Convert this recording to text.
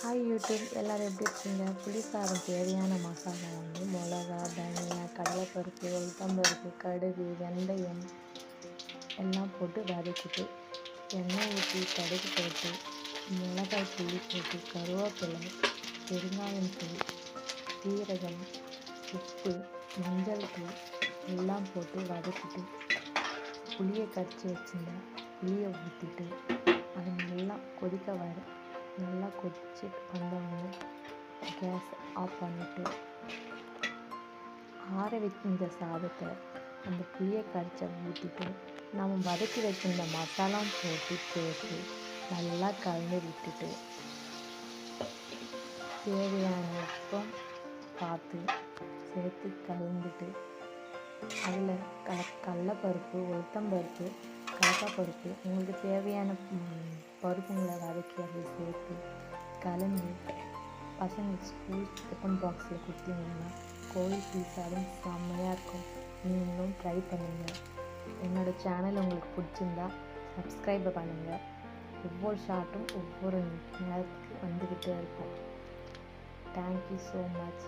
Hi YouTube எல்லோரும் எப்படி இருக்கீங்க? புளி சாதம் தேவையான மசாலா வந்து மிளகா, தனியா, கடலைப்பருப்பு, உளுத்தம்பருப்பு, கடுகு, வெந்தயம் எல்லாம் போட்டு வதக்கிட்டு எண்ணெய் ஊற்றி கடுகு போட்டு மிளகாய் புளி போட்டு கருவேப்பிலை, பெருங்காயம் தூள், சீரகம், உப்பு, மஞ்சள் தூள் எல்லாம் போட்டு வதக்கிட்டு புளியை கரைச்சி வச்சுருந்தேன். புளியை ஊற்றிட்டு அது நல்லா நல்லா கொதிச்சுட்டு வந்தவொடனே கேஸ் ஆஃப் பண்ணிவிட்டு ஆற வைக்கின்ற சாதத்தை அந்த புளியை கரைச்ச ஊற்றிட்டு நம்ம வதக்கி வச்சிருந்த மசாலா போட்டு சேர்த்து நல்லா கலந்து விட்டுட்டு தேவையான உப்பம் பார்த்து சேர்த்து கலந்துட்டு அதில் கடலைப்பருப்பு, உளுத்தம்பருப்பு, கடலைப்பருப்பு உங்களுக்கு தேவையான பருப்புங்களை வதக்கி அதில் சேர்த்து கலந்து பசங்களுக்கு ஸ்கூல் டிஃபன் பாக்ஸில் கொடுத்தீங்கன்னா கோழி பீஸாவும் செம்மையாக இருக்கும். நீங்களும் ட்ரை பண்ணுங்கள். என்னோடய சேனல் உங்களுக்கு பிடிச்சிருந்தா சப்ஸ்கிரைப் பண்ணுங்கள். ஒவ்வொரு ஷார்ட்டும் ஒவ்வொரு நேரத்துக்கு வந்துக்கிட்டே இருக்கும். Thank you so much.